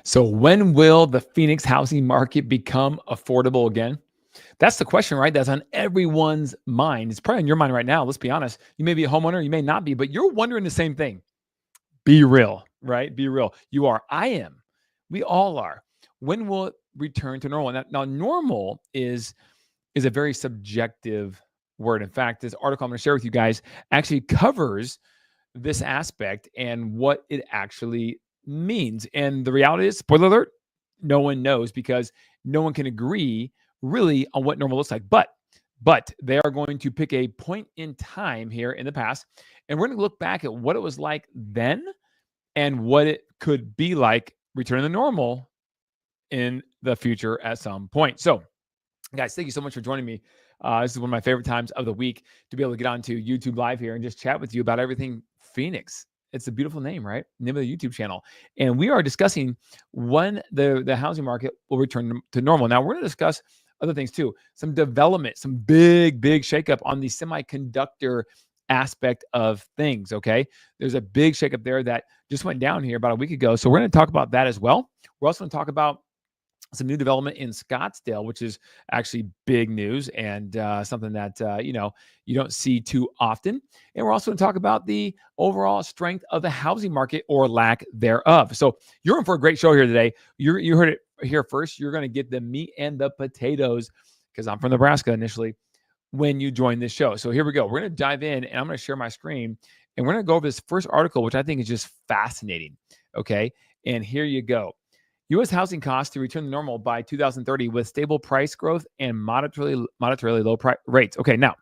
So, when will the Phoenix housing market become affordable again? That's the question, right? That's on everyone's mind. It's probably on your mind right now. Let's be honest. You may be a homeowner, you may not be, but you're wondering the same thing. Be real, right? Be real. You are. I am. We all are. When will it return to normal? Now normal is a very subjective word. In fact, this article I'm going to share with you guys actually covers this aspect and what it actually means. And the reality is, spoiler alert, no one knows because no one can agree really on what normal looks like. But they are going to pick a point in time here in the past, and we're going to look back at what it was like then and what it could be like returning to normal in the future at some point. So, guys, thank you so much for joining me. This is one of my favorite times of the week to be able to get onto YouTube Live here and just chat with you about everything Phoenix. It's a beautiful name, right? Name of the YouTube channel. And we are discussing when the housing market will return to normal. Now, we're going to discuss other things too. Some development, some big shakeup on the semiconductor aspect of things, okay? There's a big shakeup there that just went down here about a week ago. So we're going to talk about that as well. We're also going to talk about some new development in Scottsdale, which is actually big news and something that you don't see too often. And we're also going to talk about the overall strength of the housing market or lack thereof. So you're in for a great show here today. You heard it here first. You're going to get the meat and the potatoes because I'm from Nebraska initially when you join this show. So here we go. We're going to dive in and I'm going to share my screen and we're going to go over this first article, which I think is just fascinating. Okay. And here you go. U.S. housing costs to return to normal by 2030 with stable price growth and monetarily low rates. Okay, now,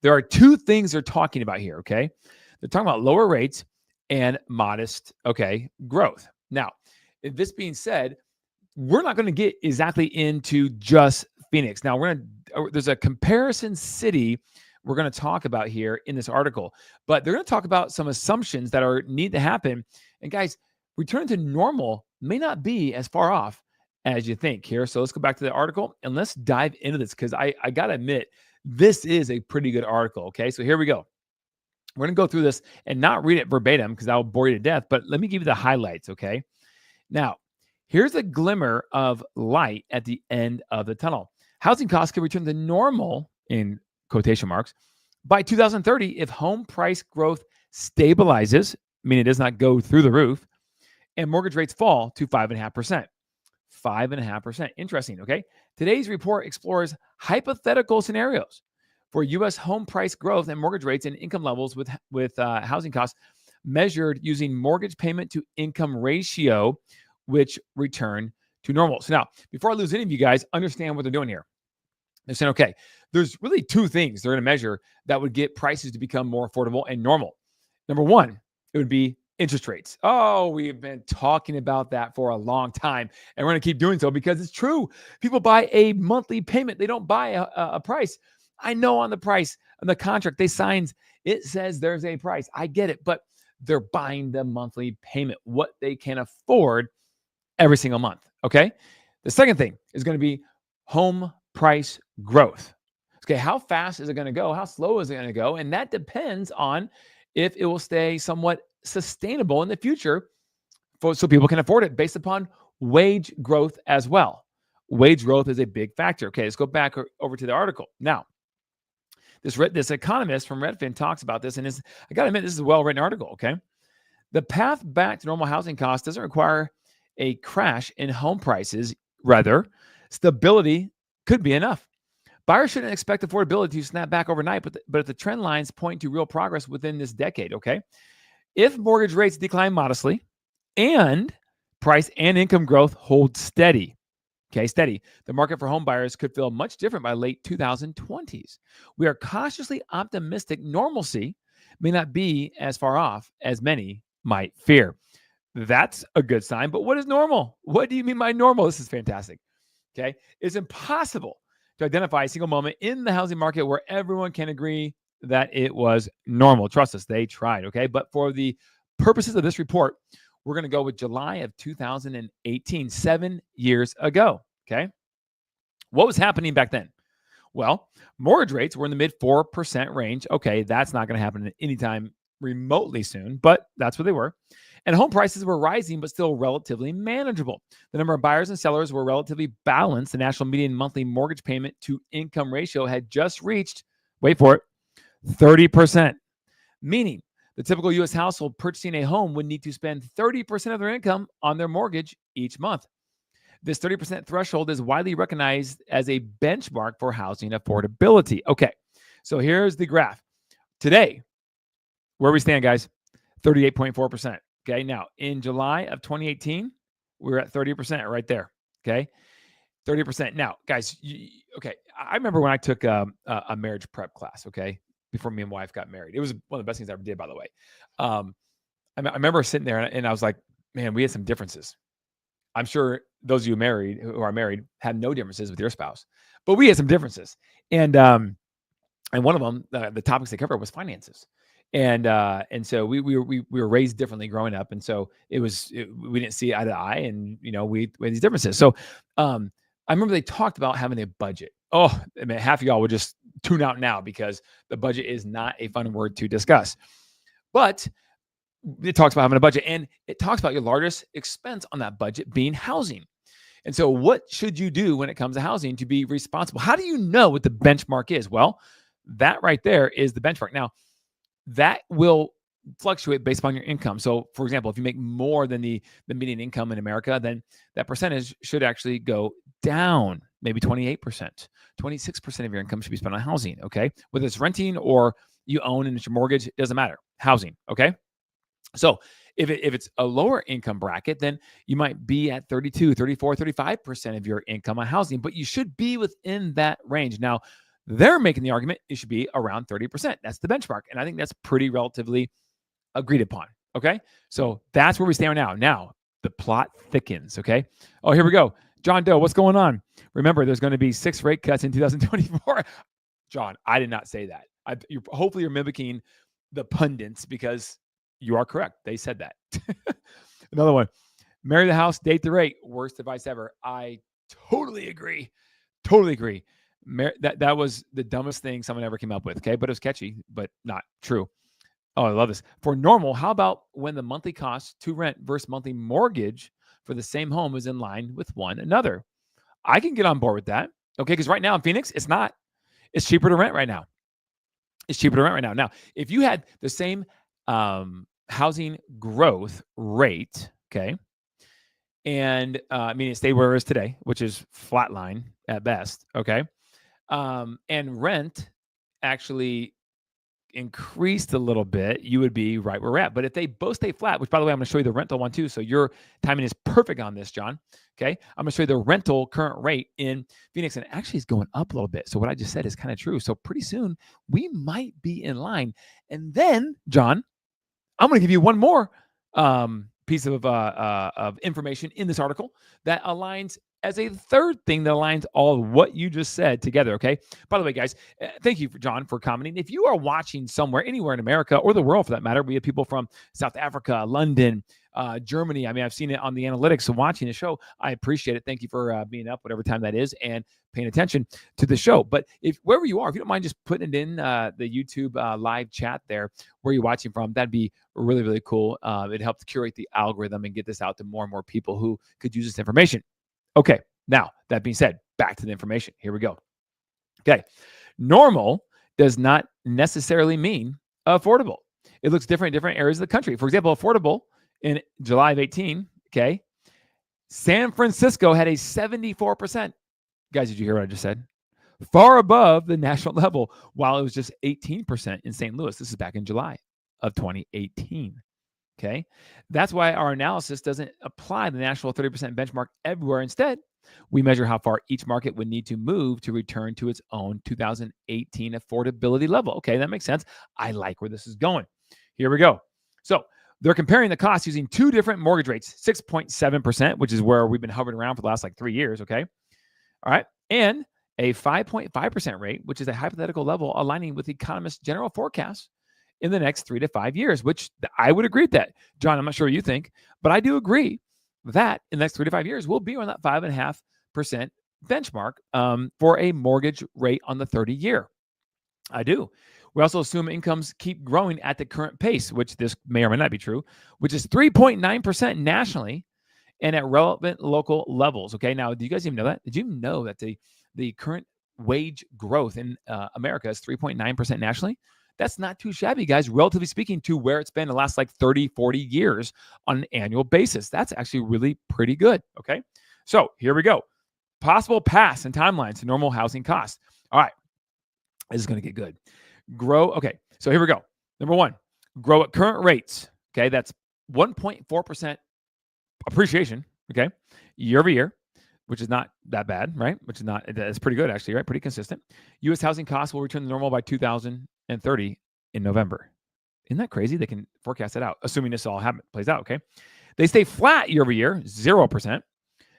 there are two things they're talking about here, okay? They're talking about lower rates and modest, growth. Now, this being said, we're not going to get exactly into just Phoenix. Now, there's a comparison city we're going to talk about here in this article, but they're going to talk about some assumptions that need to happen. And guys, return to normal may not be as far off as you think here. So let's go back to the article and let's dive into this because I got to admit, this is a pretty good article. Okay, so here we go. We're going to go through this and not read it verbatim because I'll bore you to death, but let me give you the highlights, okay? Now, here's a glimmer of light at the end of the tunnel. Housing costs can return to normal, in quotation marks, by 2030 if home price growth stabilizes, meaning it does not go through the roof, and mortgage rates fall to 5.5%. 5.5%. Interesting, okay? Today's report explores hypothetical scenarios for U.S. home price growth and mortgage rates and income levels with housing costs measured using mortgage payment to income ratio, which return to normal. So now, before I lose any of you guys, understand what they're doing here. They're saying, okay, there's really two things they're going to measure that would get prices to become more affordable and normal. Number one, it would be interest rates. Oh, we've been talking about that for a long time, and we're going to keep doing so because it's true. People buy a monthly payment. They don't buy a price. I know on the price, on the contract they signed, it says there's a price. I get it, but they're buying the monthly payment, what they can afford every single month, okay? The second thing is going to be home price growth. Okay, how fast is it going to go? How slow is it going to go? And that depends on if it will stay somewhat sustainable in the future so people can afford it based upon wage growth as well. Wage growth is a big factor. Okay, let's go back over to the article. Now, this economist from Redfin talks about this, and I got to admit, this is a well-written article, okay? The path back to normal housing costs doesn't require a crash in home prices. Rather, stability could be enough. Buyers shouldn't expect affordability to snap back overnight, but the trend lines point to real progress within this decade, okay? If mortgage rates decline modestly and price and income growth hold steady, the market for home buyers could feel much different by late 2020s. We are cautiously optimistic normalcy may not be as far off as many might fear. That's a good sign, but what is normal? What do you mean by normal? This is fantastic, okay? It's impossible to identify a single moment in the housing market where everyone can agree that it was normal. Trust us, they tried, okay? But for the purposes of this report, we're going to go with July of 2018, 7 years ago, okay? What was happening back then? Well, mortgage rates were in the mid 4% range. Okay, that's not going to happen anytime remotely soon, but that's what they were. And home prices were rising, but still relatively manageable. The number of buyers and sellers were relatively balanced. The national median monthly mortgage payment to income ratio had just reached, wait for it, 30%, meaning the typical U.S. household purchasing a home would need to spend 30% of their income on their mortgage each month. This 30% threshold is widely recognized as a benchmark for housing affordability. Okay, so here's the graph. Today, where we stand, guys, 38.4%. Okay, now in July of 2018, we were at 30% right there. Okay, 30%. Now, guys, okay, I remember when I took a marriage prep class, okay, before me and wife got married. It was one of the best things I ever did, by the way. I remember sitting there and I was like, man, we had some differences. I'm sure those of you who are married had no differences with your spouse, but we had some differences. And one of them, the topics they covered was finances. And so we were raised differently growing up, and so we didn't see eye to eye, and we had these differences. So I remember they talked about having a budget. Oh, I mean, half of y'all would just tune out now because the budget is not a fun word to discuss. But it talks about having a budget, and it talks about your largest expense on that budget being housing. And so what should you do when it comes to housing to be responsible? How do you know what the benchmark is? Well, that right there is the benchmark. Now, that will fluctuate based upon your income. So, for example, if you make more than the median income in America, then that percentage should actually go down, maybe 28%, 26% of your income should be spent on housing, okay? Whether it's renting or you own and it's your mortgage, it doesn't matter. Housing, okay? So if it's a lower income bracket, then you might be at 32, 34, 35% of your income on housing, but you should be within that range. Now, they're making the argument it should be around 30%. That's the benchmark. And I think that's pretty relatively agreed upon. Okay. So that's where we stand now. Now, the plot thickens. Okay. Oh, here we go. John Doe, what's going on? Remember, there's going to be 6 rate cuts in 2024. John, I did not say that. Hopefully you're mimicking the pundits because you are correct. They said that. Another one. Marry the house, date the rate. Worst advice ever. I totally agree. Totally agree. That was the dumbest thing someone ever came up with. Okay. But it was catchy, but not true. Oh, I love this. For normal, how about when the monthly cost to rent versus monthly mortgage for the same home is in line with one another? I can get on board with that. Okay. Because right now in Phoenix, it's not. It's cheaper to rent right now. It's cheaper to rent right now. Now, if you had the same housing growth rate, okay, and I mean, it stayed where it is today, which is flatline at best, okay, and rent actually increased a little bit, you would be right where we're at. But if they both stay flat, which by the way, I'm going to show you the rental one too. So your timing is perfect on this, John. Okay. I'm going to show you the rental current rate in Phoenix, and it actually is going up a little bit. So what I just said is kind of true. So pretty soon we might be in line. And then, John, I'm going to give you one more piece of information in this article that aligns as a third thing that aligns all of what you just said together, okay? By the way, guys, thank you, John, for commenting. If you are watching somewhere, anywhere in America or the world for that matter, we have people from South Africa, London, Germany. I mean, I've seen it on the analytics of watching the show. I appreciate it. Thank you for being up, whatever time that is, and paying attention to the show. But if wherever you are, if you don't mind just putting it in the YouTube live chat there, where you're watching from, that'd be really, really cool. It helps curate the algorithm and get this out to more and more people who could use this information. Okay, now that being said, back to the information. Here we go. Okay, normal does not necessarily mean affordable. It looks different in different areas of the country. For example, affordable in July of 18, okay, San Francisco had a 74%. Guys, did you hear what I just said? Far above the national level, while it was just 18% in St. Louis. This is back in July of 2018. Okay, that's why our analysis doesn't apply the national 30% benchmark everywhere. Instead, we measure how far each market would need to move to return to its own 2018 affordability level. Okay, that makes sense. I like where this is going. Here we go. So they're comparing the cost using 2 different mortgage rates, 6.7%, which is where we've been hovering around for the last 3 years. Okay, all right, and a 5.5% rate, which is a hypothetical level aligning with economists' general forecasts in the next 3 to 5 years, which I would agree with that. John, I'm not sure what you think, but I do agree that in the next 3 to 5 years, we'll be around that 5.5% benchmark for a mortgage rate on the 30-year. I do. We also assume incomes keep growing at the current pace, which this may or may not be true, which is 3.9% nationally and at relevant local levels. Okay, now do you guys even know that? Did you know that the current wage growth in America is 3.9% nationally? That's not too shabby, guys, relatively speaking, to where it's been the last like 30, 40 years on an annual basis. That's actually really pretty good. Okay, so here we go. Possible paths and timelines to normal housing costs. All right, this is going to get good. Grow. Okay, so here we go. Number one, grow at current rates. Okay, that's 1.4% appreciation. Okay, year over year, which is not that bad, right? Which is not, that's pretty good actually, right? Pretty consistent. U.S. housing costs will return to normal by 2030 in November. Isn't that crazy? They can forecast that out, assuming this all plays out. Okay, they stay flat year over year, 0%.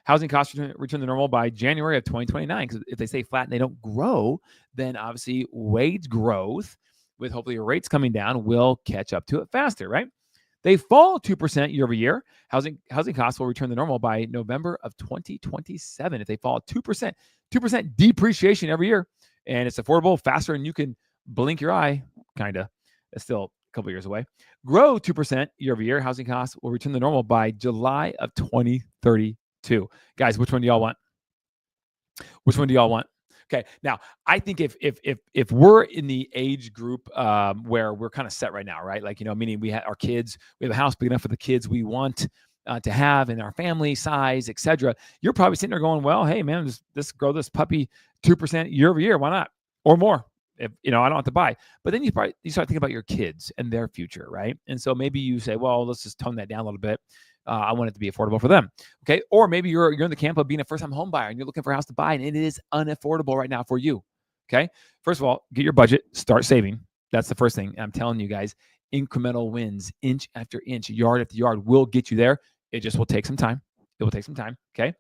Housing costs return to normal by January of 2029. Because if they stay flat and they don't grow, then obviously wage growth, with hopefully your rates coming down, will catch up to it faster, right? They fall 2% year over year. Housing costs will return to normal by November of 2027. If they fall 2%, 2% depreciation every year, and it's affordable, faster, and you can blink your eye, kind of. That's still a couple years away. Grow 2% year over year. Housing costs will return to normal by July of 2032. Guys, which one do y'all want? Which one do y'all want? Okay, now I think if we're in the age group where we're kind of set right now, right? Like, meaning we have our kids, we have a house big enough for the kids we want to have in our family size, etc. You're probably sitting there going, well, hey man, just grow this puppy 2% year over year. Why not? Or more. If I don't have to buy. But then you start thinking about your kids and their future, right? And so maybe you say, well, let's just tone that down a little bit. I want it to be affordable for them. Okay. Or maybe you're in the camp of being a first-time home buyer and you're looking for a house to buy, and it is unaffordable right now for you. Okay. First of all, get your budget, start saving. That's the first thing. I'm telling you guys, incremental wins, inch after inch, yard after yard, will get you there. It just will take some time. It will take some time. Okay.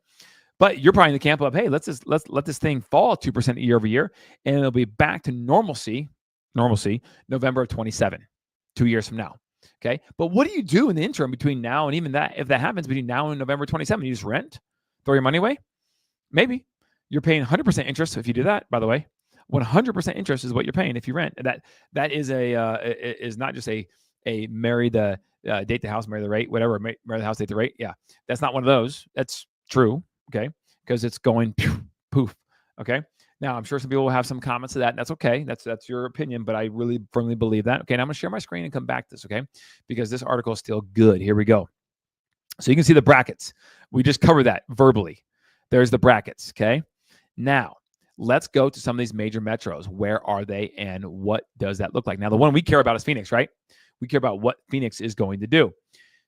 But you're probably in the camp of, hey, let's let this thing fall 2% year over year, and it'll be back to normalcy, November of 27, 2 years from now. Okay. But what do you do in the interim between now and even that? If that happens between now and November 27, you just rent, throw your money away? Maybe. You're paying 100% interest if you do that, by the way. 100% interest is what you're paying if you rent. And that is is not just a marry the date the house, marry the rate, whatever, marry the house, date the rate. Yeah. That's not one of those. That's true. Okay. Because it's going poof. Okay. Now, I'm sure some people will have some comments to that, and that's okay. That's your opinion, but I really firmly believe that. Okay, now I'm going to share my screen and come back to this, okay? Because this article is still good. Here we go. So you can see the brackets. We just covered that verbally. There's the brackets, okay? Now, let's go to some of these major metros. Where are they, and what does that look like? Now, the one we care about is Phoenix, right? We care about what Phoenix is going to do.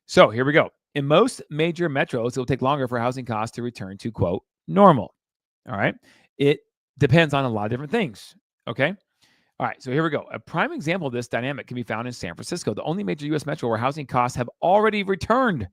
So here we go. In most major metros, it will take longer for housing costs to return to, quote, normal. All right? It depends on a lot of different things. Okay. All right. So here we go. A prime example of this dynamic can be found in San Francisco, the only major U.S. metro where housing costs have already returned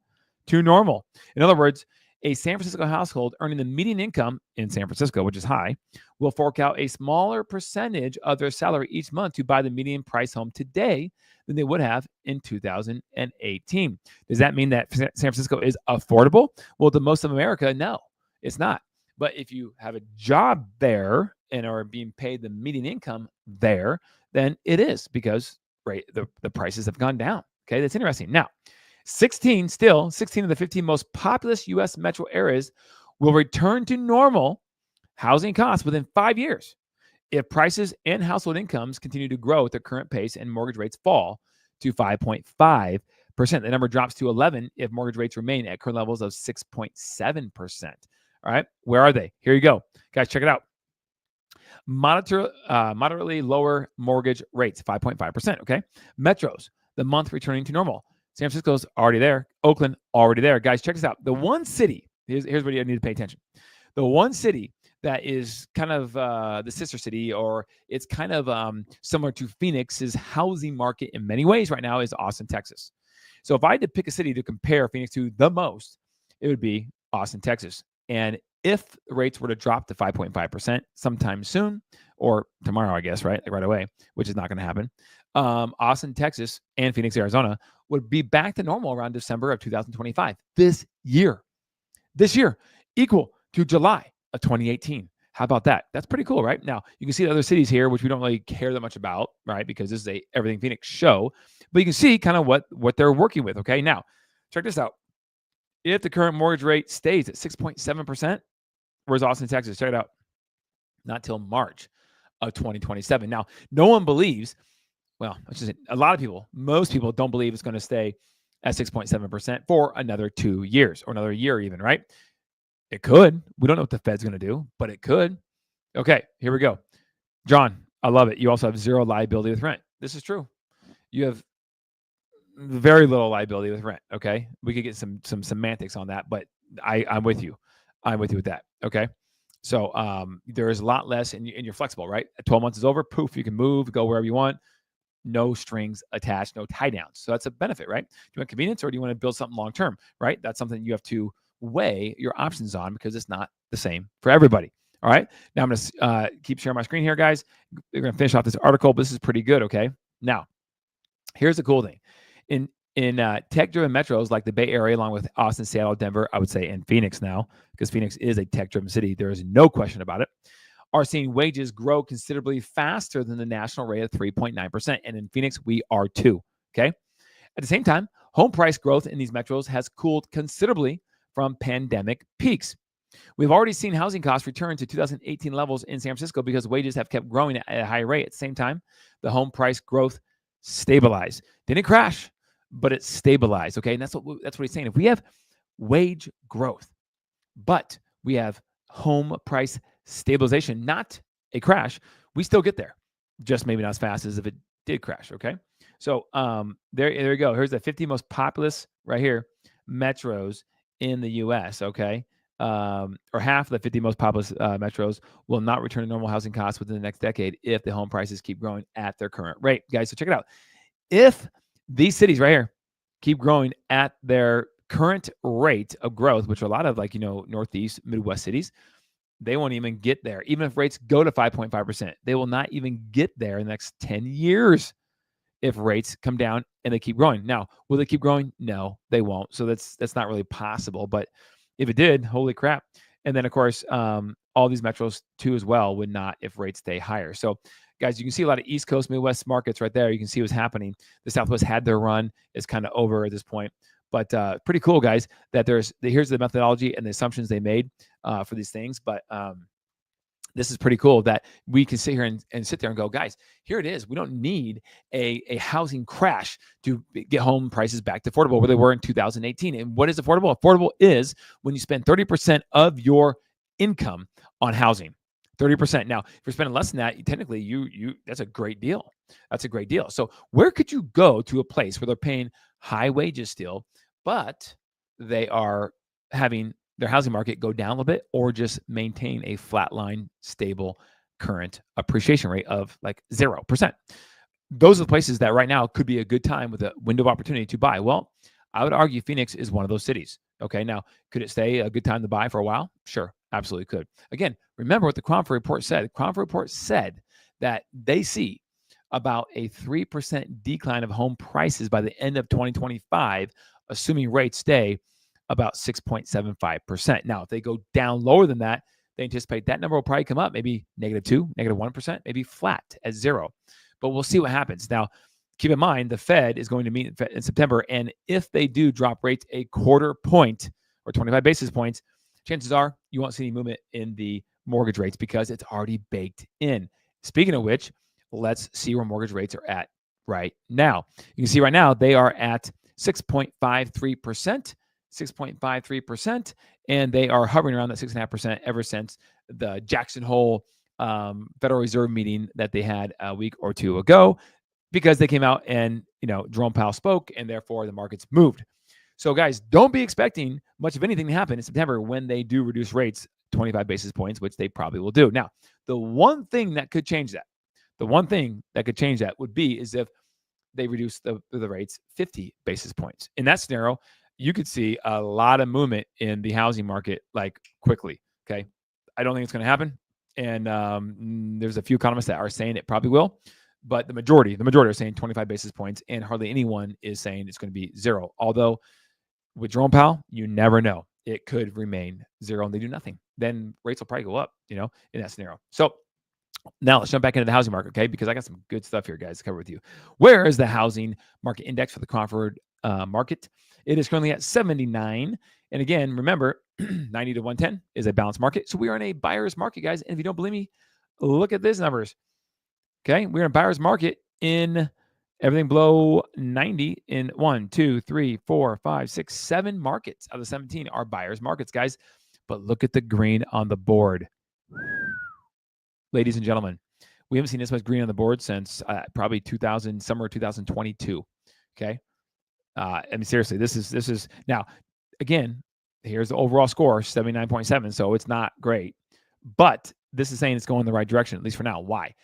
to normal. In other words, a San Francisco household earning the median income in San Francisco, which is high, will fork out a smaller percentage of their salary each month to buy the median price home today than they would have in 2018. Does that mean that San Francisco is affordable? Well, to most of America, no, it's not. But if you have a job there and are being paid the median income there, then it is, because the prices have gone down. Okay, that's interesting. Now, 16 of the 15 most populous U.S. metro areas will return to normal housing costs within 5 years if prices and household incomes continue to grow at their current pace and mortgage rates fall to 5.5%. The number drops to 11 if mortgage rates remain at current levels of 6.7%. All right, where are they? Here you go. Guys, check it out. Moderately lower mortgage rates, 5.5%, okay? Metros, the month returning to normal. San Francisco's already there. Oakland, already there. Guys, check this out. The one city, here's where you need to pay attention. The one city that is kind of the sister city, or it's kind of similar to Phoenix's housing market in many ways right now, is Austin, Texas. So if I had to pick a city to compare Phoenix to the most, it would be Austin, Texas. And if the rates were to drop to 5.5% sometime soon, or tomorrow, I guess, right away, which is not going to happen, Austin, Texas, and Phoenix, Arizona would be back to normal around December of 2025. This year, equal to July of 2018. How about that? That's pretty cool, right? Now, you can see the other cities here, which we don't really care that much about, right? Because this is a Everything Phoenix show. But you can see kind of what they're working with, okay? Now, check this out. If the current mortgage rate stays at 6.7%, where's Austin, Texas? Check it out. Not till March of 2027. Now, no one believes, well, a lot of people, most people don't believe it's going to stay at 6.7% for another 2 years or another year even, right? It could. We don't know what the Fed's going to do, but it could. Okay, here we go. John, I love it. You also have zero liability with rent. This is true. You have very little liability with rent. Okay, we could get some semantics on that, but I'm with you. I'm with you with that. Okay, so there is a lot less, and you're flexible, right? 12 months is over. Poof, you can move, go wherever you want. No strings attached, no tie downs. So that's a benefit, right? Do you want convenience or do you want to build something long term, right? That's something you have to weigh your options on because it's not the same for everybody. All right. Now I'm going to keep sharing my screen here, guys. We're going to finish off this article. This is pretty good. Okay. Now, here's the cool thing. In tech-driven metros like the Bay Area, along with Austin, Seattle, Denver, I would say, and Phoenix now, because Phoenix is a tech-driven city. There is no question about it. Are seeing wages grow considerably faster than the national rate of 3.9%. And in Phoenix, we are too. Okay. At the same time, home price growth in these metros has cooled considerably from pandemic peaks. We've already seen housing costs return to 2018 levels in San Francisco because wages have kept growing at a high rate. At the same time, the home price growth stabilized. Didn't crash, but it stabilized. Okay. And that's what he's saying. If we have wage growth, but we have home price stabilization, not a crash, we still get there, just maybe not as fast as if it did crash. Okay. So there you go. Here's the 50 most populous right here metros in the US. Okay. Or half of the 50 most populous metros will not return to normal housing costs within the next decade if the home prices keep growing at their current rate. Guys, so check it out. If these cities right here keep growing at their current rate of growth, which are a lot of Northeast, Midwest cities, they won't even get there. Even if rates go to 5.5%, they will not even get there in the next 10 years if rates come down and they keep growing. Now, will they keep growing? No, they won't. So that's not really possible. But if it did, holy crap. And then, of course, all these metros too as well would not if rates stay higher. So, guys, you can see a lot of East Coast, Midwest markets right there. You can see what's happening. The Southwest had their run. It's kind of over at this point. But pretty cool, guys, that here's the methodology and the assumptions they made for these things. But this is pretty cool that we can sit here and sit there and go, guys, here it is. We don't need a housing crash to get home prices back to affordable where they were in 2018. And what is affordable? Affordable is when you spend 30% of your income on housing. 30%. Now, if you're spending less than that, technically you that's a great deal. That's a great deal. So where could you go to a place where they're paying high wages still, but they are having their housing market go down a little bit or just maintain a flatline, stable current appreciation rate of like 0%? Those are the places that right now could be a good time with a window of opportunity to buy. Well, I would argue Phoenix is one of those cities. Okay. Now, could it stay a good time to buy for a while? Sure. Absolutely could. Again, remember what the Cromford report said. The Cromford report said that they see about a 3% decline of home prices by the end of 2025, assuming rates stay about 6.75%. Now, if they go down lower than that, they anticipate that number will probably come up, maybe -2%, -1%, maybe flat at 0. But we'll see what happens. Now, keep in mind, the Fed is going to meet in September. And if they do drop rates a quarter point or 25 basis points, chances are you won't see any movement in the mortgage rates because it's already baked in. Speaking of which, let's see where mortgage rates are at right now. You can see right now they are at 6.53%, 6.53%, and they are hovering around that 6.5% ever since the Jackson Hole Federal Reserve meeting that they had a week or two ago, because they came out and Jerome Powell spoke, and therefore the markets moved. So, guys, don't be expecting much of anything to happen in September when they do reduce rates 25 basis points, which they probably will do. Now, the one thing that could change that, would be is if they reduce the rates 50 basis points. In that scenario, you could see a lot of movement in the housing market like quickly. Okay. I don't think it's going to happen. And there's a few economists that are saying it probably will, but the majority are saying 25 basis points, and hardly anyone is saying it's going to be 0. Although with Jerome Powell, you never know. it could remain zero and they do nothing. Then rates will probably go up, in that scenario. So now let's jump back into the housing market, okay? Because I got some good stuff here, guys, to cover with you. Where is the housing market index for the Crawford market? It is currently at 79. And again, remember, 90 to 110 is a balanced market. So we are in a buyer's market, guys. And if you don't believe me, look at these numbers. Okay, we're in a buyer's market in everything below 90 in 1, 2, 3, 4, 5, 6, 7 markets out of the 17 are buyer's markets, guys. But look at the green on the board. Ladies and gentlemen, we haven't seen this much green on the board since probably summer 2022. Okay, I mean seriously, this is now again. Here's the overall score, 79.7. So it's not great, but this is saying it's going in the right direction, at least for now. Why?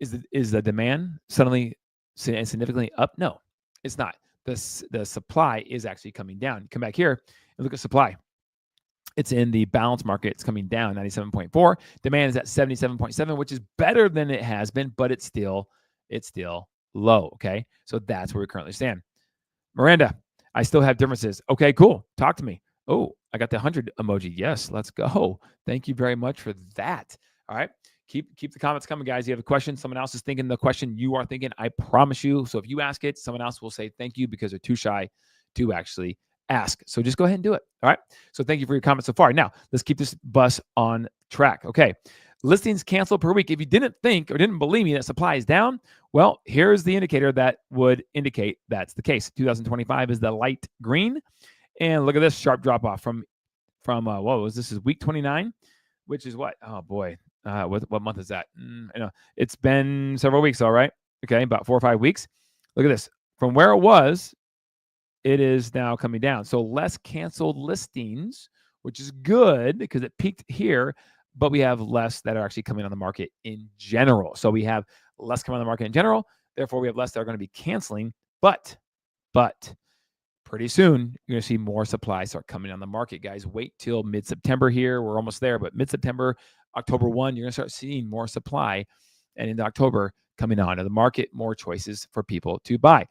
Is the demand suddenly significantly up? No, it's not. The supply is actually coming down. Come back here and look at supply. It's in the balance market. It's coming down 97.4. Demand is at 77.7, which is better than it has been, but it's still low. Okay, so that's where we currently stand. Miranda, I still have differences. Okay, cool. Talk to me. Oh, I got the 100 emoji. Yes, let's go. Thank you very much for that. All right. Keep the comments coming, guys. You have a question, someone else is thinking the question you are thinking, I promise you. So if you ask it, someone else will say thank you because they're too shy to actually ask. So just go ahead and do it. All right. So thank you for your comments so far. Now, let's keep this bus on track. Okay. Listings canceled per week. If you didn't think or didn't believe me that supply is down, well, here's the indicator that would indicate that's the case. 2025 is the light green. And look at this sharp drop off from this is week 29, which is what? Oh boy. What month is that? I know it's been several weeks. All right. Okay. About 4 or 5 weeks. Look at this. From where it was, it is now coming down. So less canceled listings, which is good because it peaked here, but we have less that are actually coming on the market in general. So we have less coming on the market in general. Therefore, we have less that are going to be canceling. But pretty soon, you're going to see more supply start coming on the market, guys. Wait till mid-September here. We're almost there, but mid-September, October 1, you're going to start seeing more supply. And into October, coming onto the market, more choices for people to buy.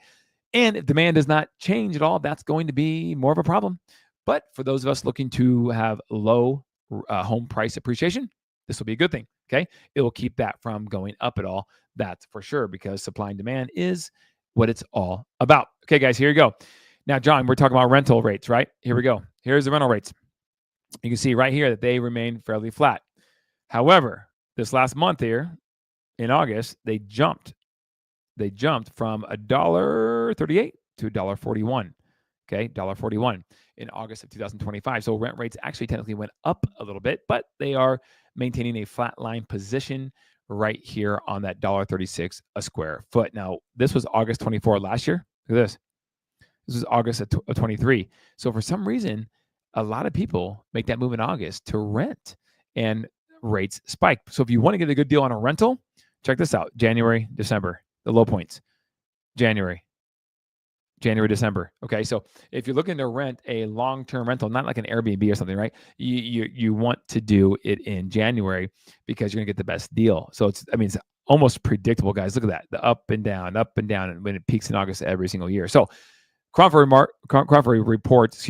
And if demand does not change at all, that's going to be more of a problem. But for those of us looking to have low home price appreciation, this will be a good thing. Okay. It will keep that from going up at all. That's for sure, because supply and demand is what it's all about. Okay, guys, here you go. Now, John, we're talking about rental rates, right? Here we go. Here's the rental rates. You can see right here that they remain fairly flat. However, this last month here in August, they jumped from $1.38 to $1.41. Okay, $1.41 in August of 2025. So rent rates actually technically went up a little bit, but they are maintaining a flat line position right here on that $1.36 a square foot. Now, this was August 24 last year. Look at this. This is August of 23. So for some reason, a lot of people make that move in August to rent, and rates spike. So if you want to get a good deal on a rental, check this out. January, December, the low points. January, December. Okay, so if you're looking to rent a long-term rental, not like an Airbnb or something, right? You want to do it in January because you're gonna get the best deal. So it's almost predictable, guys. Look at that, the up and down, and when it peaks in August every single year. So Crawford reports,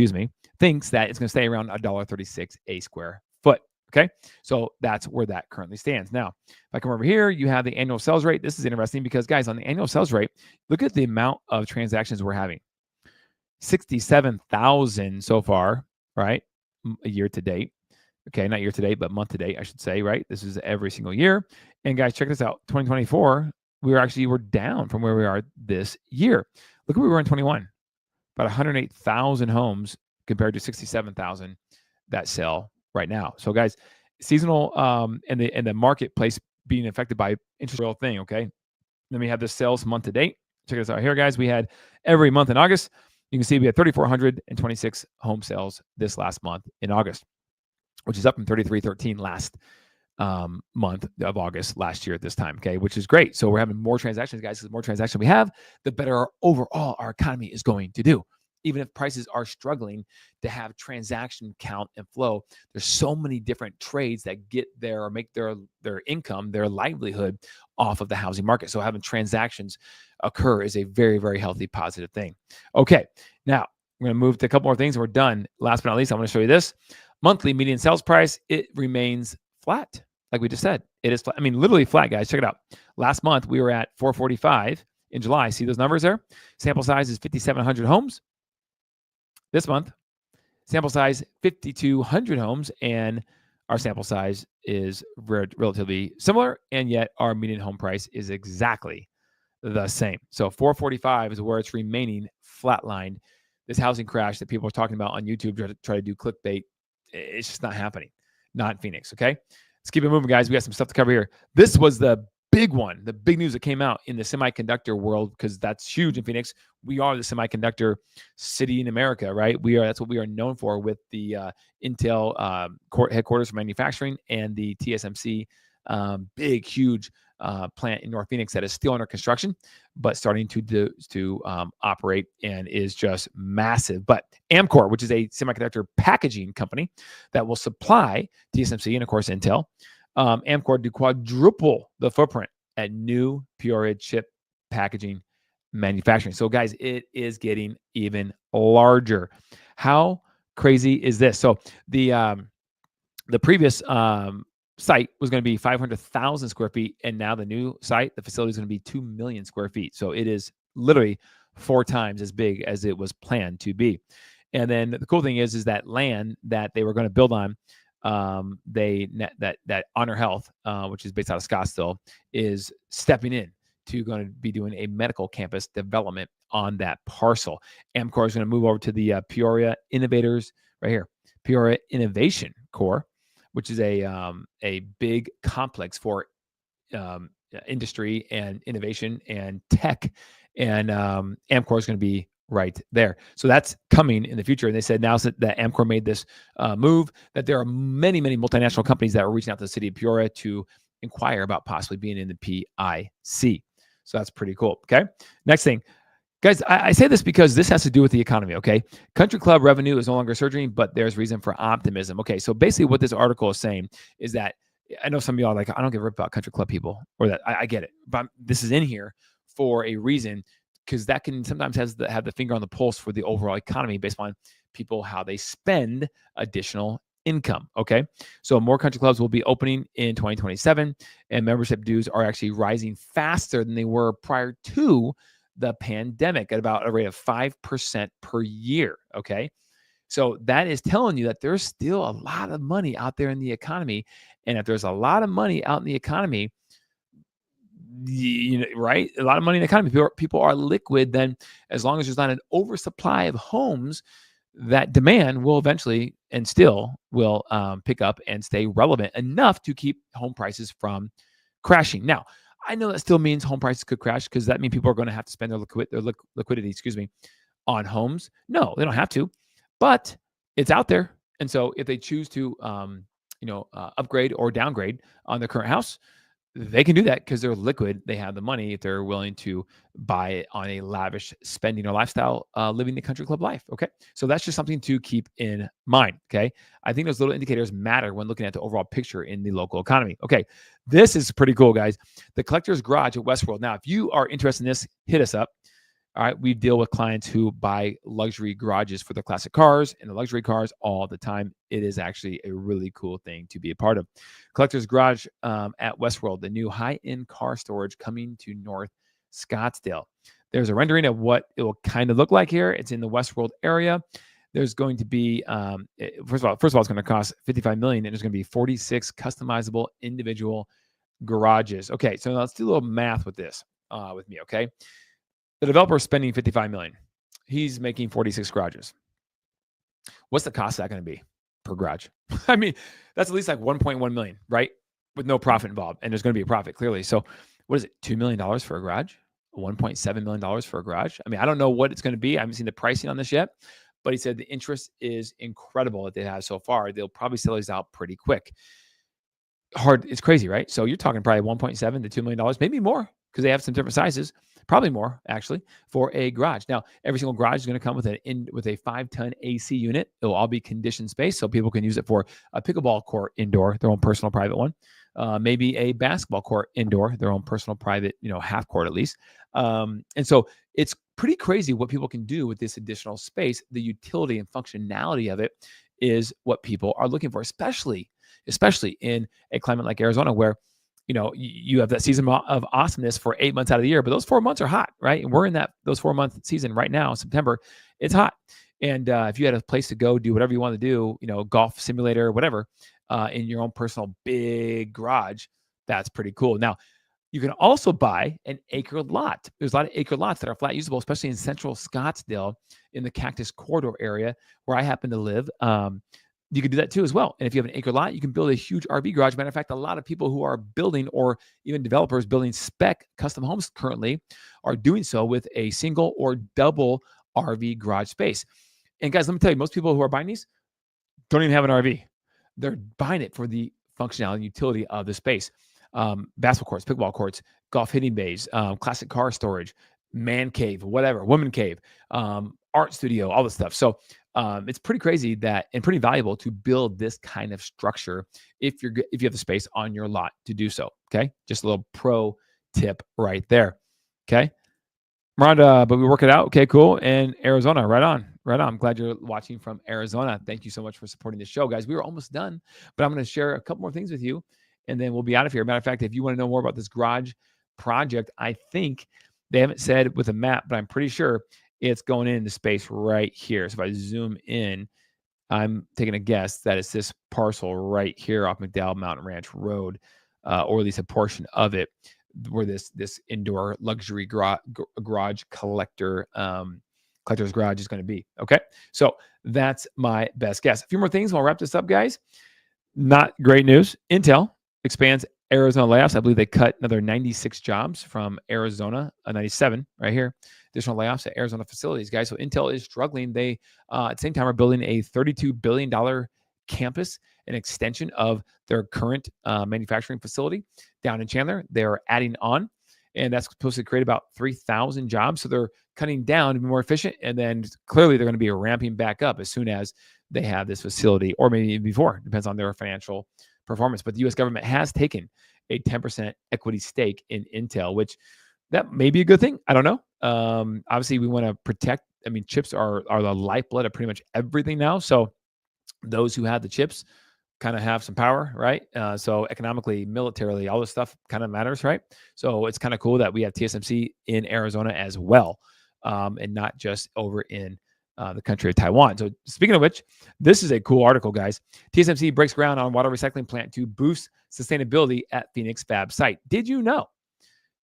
thinks that it's going to stay around $1.36 a square foot. Okay, so that's where that currently stands. Now, if I come over here, you have the annual sales rate. This is interesting because, guys, on the annual sales rate, look at the amount of transactions we're having. 67,000 so far, right? Year to date. Okay, not year to date, but month to date, I should say, right? This is every single year. And guys, check this out. 2024, we're down from where we are this year. Look where we were in 21. About 108,000 homes compared to 67,000 that sell right now. So, guys, seasonal and the marketplace being affected by interest rate thing. Okay, then we have the sales month to date. Check this out here, guys. We had every month in August. You can see we had 3,426 home sales this last month in August, which is up from 3,313 last month of August last year at this time. Okay, which is great. So we're having more transactions, guys. The more transactions we have, the better overall our economy is going to do. Even if prices are struggling to have transaction count and flow, there's so many different trades that get there or make their income, their livelihood off of the housing market. So having transactions occur is a very, very healthy, positive thing. Okay, now We're going to move to a couple more things and we're done. Last but not least, I'm going to show you this. Monthly median sales price, it remains flat. Like we just said, it is flat. I mean, literally flat, guys. Check it out. Last month, we were at 445 in July. See those numbers there? Sample size is 5,700 homes. This month, sample size 5,200 homes, and our sample size is relatively similar, and yet our median home price is exactly the same. So 445 is where it's remaining flatlined. This housing crash that people are talking about on YouTube to try to do clickbait, it's just not happening. Not in Phoenix, okay? Let's keep it moving, guys. We got some stuff to cover here. This was the big one, the big news that came out in the semiconductor world, because that's huge in Phoenix. We are the semiconductor city in America, right? That's what we are known for, with the Intel headquarters for manufacturing and the TSMC big, huge plant in North Phoenix that is still under construction, but starting to operate and is just massive. But Amkor, which is a semiconductor packaging company that will supply TSMC and of course Intel, Amkor to quadruple the footprint at new Peoria chip packaging manufacturing. So guys, it is getting even larger. How crazy is this? So the previous site was going to be 500,000 square feet, and now the new site, the facility, is going to be 2 million square feet. So it is literally 4 times as big as it was planned to be. And then the cool thing is that land that they were going to build on, that Honor Health, which is based out of Scottsdale, is stepping in to going to be doing a medical campus development on that parcel. Amkor is going to move over to the Peoria Innovators right here, Peoria Innovation Core, which is a big complex for industry and innovation and tech, and Amkor is going to be right there. So that's coming in the future. And they said now that Amkor made this move, that there are many, many multinational companies that are reaching out to the city of Peoria to inquire about possibly being in the PIC. So that's pretty cool. Okay. Next thing, guys, I say this because this has to do with the economy. Okay. Country club revenue is no longer surging, but there's reason for optimism. Okay. So basically what this article is saying is that, I know some of y'all are like, I don't give a rip about country club people, or that I get it, but this is in here for a reason, because that can sometimes have the finger on the pulse for the overall economy based on people, how they spend additional income. Okay. So more country clubs will be opening in 2027, and membership dues are actually rising faster than they were prior to the pandemic, at about a rate of 5% per year. Okay. So that is telling you that there's still a lot of money out there in the economy. And if there's a lot of money out in the economy, right? A lot of money in the economy, people are liquid. Then as long as there's not an oversupply of homes, that demand will eventually and still will pick up and stay relevant enough to keep home prices from crashing. Now, I know that still means home prices could crash, because that means people are going to have to spend their liquidity, on homes. No, they don't have to, but it's out there. And so if they choose to, upgrade or downgrade on their current house, they can do that because they're liquid. They have the money if they're willing to buy it on a lavish spending or lifestyle, living the country club life. Okay. So that's just something to keep in mind. Okay. I think those little indicators matter when looking at the overall picture in the local economy. Okay. This is pretty cool, guys. The Collector's Garage at Westworld. Now, if you are interested in this, hit us up. All right. We deal with clients who buy luxury garages for their classic cars and the luxury cars all the time. It is actually a really cool thing to be a part of. Collector's Garage at Westworld, the new high-end car storage coming to North Scottsdale. There's a rendering of what it will kind of look like here. It's in the Westworld area. There's going to be, first of all, it's going to cost $55 million, and there's going to be 46 customizable individual garages. Okay. So now let's do a little math with this, with me. Okay. The developer is spending $55 million. He's making 46 garages. What's the cost of that going to be per garage? I mean, that's at least like $1.1 million, right? With no profit involved. And there's going to be a profit, clearly. So what is it? $2 million for a garage? $1.7 million for a garage? I mean, I don't know what it's going to be. I haven't seen the pricing on this yet, but he said the interest is incredible that they have so far. They'll probably sell these out pretty quick. It's crazy, right? So you're talking probably $1.7 to $2 million, maybe more, because they have some different sizes. Probably more, actually, for a garage. Now, every single garage is going to come with a 5-ton AC unit. It'll all be conditioned space, so people can use it for a pickleball court indoor, their own personal private one. Maybe a basketball court indoor, their own personal private, half court at least. And so it's pretty crazy what people can do with this additional space. The utility and functionality of it is what people are looking for, especially in a climate like Arizona, where you have that season of awesomeness for 8 months out of the year, but those 4 months are hot, right? And we're in those 4 month season right now, September. It's hot, and if you had a place to go do whatever you want to do, golf simulator, whatever, in your own personal big garage, that's pretty cool. Now, you can also buy an acre lot. There's a lot of acre lots that are flat usable, especially in central Scottsdale in the Cactus Corridor area where I happen to live. You can do that too as well. And if you have an acre lot, you can build a huge RV garage. Matter of fact, a lot of people who are building, or even developers building spec custom homes currently, are doing so with a single or double RV garage space. And guys, let me tell you, most people who are buying these don't even have an RV. They're buying it for the functionality and utility of the space. Basketball courts, pickleball courts, golf hitting bays, classic car storage, man cave, whatever, woman cave, art studio, all this stuff. So it's pretty crazy and pretty valuable to build this kind of structure if you have the space on your lot to do so. Okay, just a little pro tip right there. Okay, Miranda, but we work it out. Okay, cool. And Arizona, right on. I'm glad you're watching from Arizona. Thank you so much for supporting the show, guys. We were almost done, but I'm going to share a couple more things with you, and then we'll be out of here. Matter of fact, if you want to know more about this garage project, I think they haven't said with a map, but I'm pretty sure it's going into space right here. So if I zoom in, I'm taking a guess that it's this parcel right here off McDowell Mountain Ranch Road, or at least a portion of it, where this indoor luxury garage collector's garage is going to be. Okay, so that's my best guess. A few more things. I'll wrap this up, guys. Not great news. Intel expands Arizona layoffs. I believe they cut another 96 jobs from Arizona, 97 right here. Additional layoffs at Arizona facilities, guys. So Intel is struggling. They, at the same time, are building a $32 billion campus, an extension of their current manufacturing facility down in Chandler. They're adding on, and that's supposed to create about 3,000 jobs. So they're cutting down to be more efficient, and then clearly they're going to be ramping back up as soon as they have this facility, or maybe even before. Depends on their financial performance. But the U.S. government has taken a 10% equity stake in Intel, which that may be a good thing. I don't know. Obviously, we want to protect. I mean, chips are the lifeblood of pretty much everything now. So those who have the chips kind of have some power, right? So economically, militarily, all this stuff kind of matters, right? So it's kind of cool that we have TSMC in Arizona as well, and not just over in the country of Taiwan. So speaking of which, this is a cool article, guys. TSMC breaks ground on water recycling plant to boost sustainability at Phoenix fab site. Did you know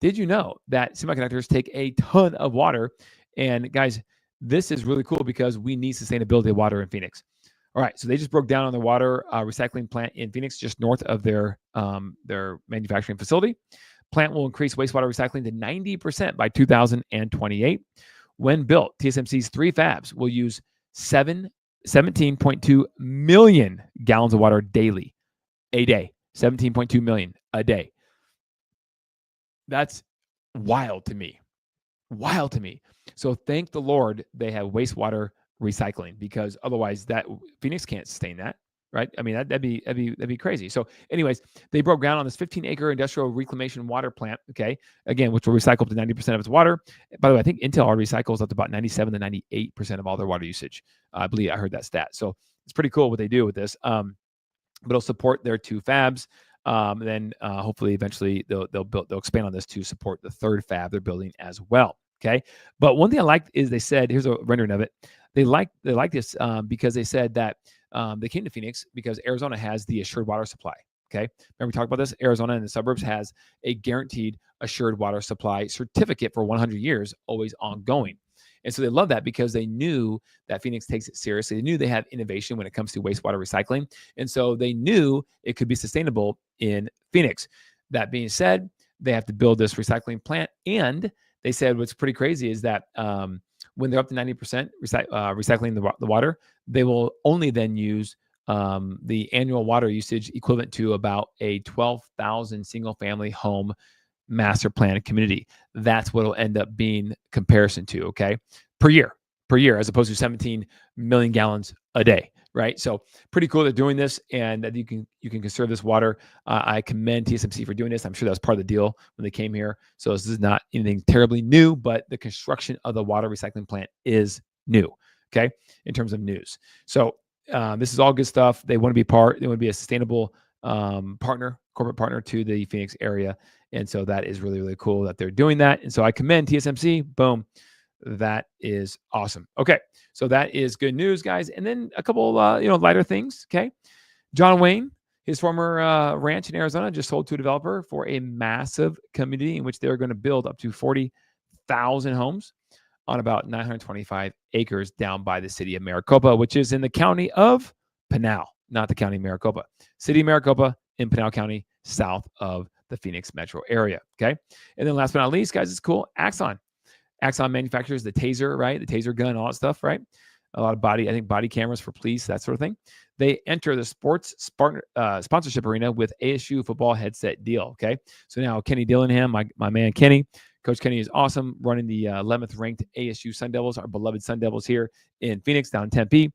that semiconductors take a ton of water? And guys, this is really cool because we need sustainability of water in Phoenix. All right, so they just broke down on the water recycling plant in Phoenix, just north of their manufacturing facility. Plant will increase wastewater recycling to 90% by 2028. When built, TSMC's 3 fabs will use 17.2 million gallons of water daily, a day. 17.2 million a day. That's wild to me. So thank the Lord they have wastewater recycling, because otherwise that Phoenix can't sustain that, right? I mean, that'd be crazy. So anyways, they broke ground on this 15-acre industrial reclamation water plant, okay, again, which will recycle up to 90% of its water. By the way, I think Intel already recycles up to about 97 to 98% of all their water usage. I believe I heard that stat. So it's pretty cool what they do with this. But it'll support their 2 fabs. Then hopefully eventually they'll expand on this to support the 3rd fab they're building as well. Okay. But one thing I liked is they said, here's a rendering of it. They like this because they said that they came to Phoenix because Arizona has the assured water supply. Okay. Remember we talked about this? Arizona in the suburbs has a guaranteed assured water supply certificate for 100 years, always ongoing. And so they love that because they knew that Phoenix takes it seriously. They knew they have innovation when it comes to wastewater recycling. And so they knew it could be sustainable in Phoenix. That being said, they have to build this recycling plant. And they said what's pretty crazy is that when they're up to 90% recycling the water, they will only then use the annual water usage equivalent to about a 12,000 single family home master plan community. That's what it'll end up being comparison to, okay, per year, as opposed to 17 million gallons a day. right? So pretty cool they're doing this, and that you can conserve this water. I commend TSMC for doing this. I'm sure that was part of the deal when they came here. So this is not anything terribly new, but the construction of the water recycling plant is new. Okay, in terms of news. So this is all good stuff. They want to be They want to be a sustainable corporate partner to the Phoenix area, and so that is really really cool that they're doing that. And so I commend TSMC. Boom. That is awesome. Okay, so that is good news, guys. And then a couple, lighter things. Okay, John Wayne, his former ranch in Arizona, just sold to a developer for a massive community in which they're going to build up to 40,000 homes on about 925 acres down by the city of Maricopa, which is in the county of Pinal, not the county of Maricopa. City of Maricopa in Pinal County, south of the Phoenix metro area. Okay, and then last but not least, guys, it's cool. Axon manufactures the taser, right? The taser gun, all that stuff, right? A lot of body cameras for police, that sort of thing. They enter the sports sponsorship arena with ASU football headset deal, okay? So now Kenny Dillingham, my man Kenny, Coach Kenny is awesome, running the 11th ranked ASU Sun Devils, our beloved Sun Devils here in Phoenix, down in Tempe.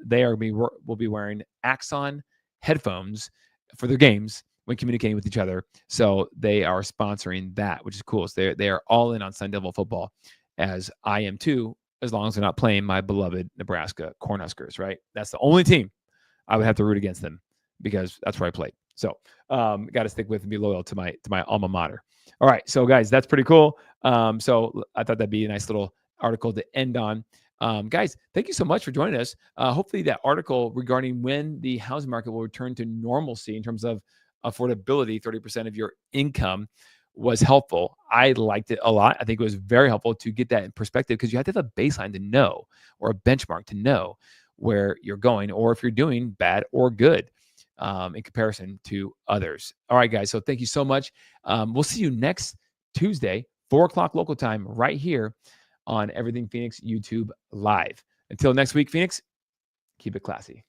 They will be wearing Axon headphones for their games when communicating with each other. So they are sponsoring that, which is cool. So they are all in on Sun Devil football, as I am too, as long as they're not playing my beloved Nebraska Cornhuskers, right? That's the only team I would have to root against them, because that's where I played. So got to stick with and be loyal to my alma mater. All right, so guys, that's pretty cool. So I thought that'd be a nice little article to end on. Guys, thank you so much for joining us. Hopefully that article regarding when the housing market will return to normalcy in terms of affordability, 30% of your income, was helpful. I liked it a lot. I think it was very helpful to get that in perspective, because you have to have a baseline to know, or a benchmark to know where you're going, or if you're doing bad or good in comparison to others. All right, guys. So thank you so much. We'll see you next Tuesday, 4:00 local time, right here on Everything Phoenix YouTube Live. Until next week, Phoenix, keep it classy.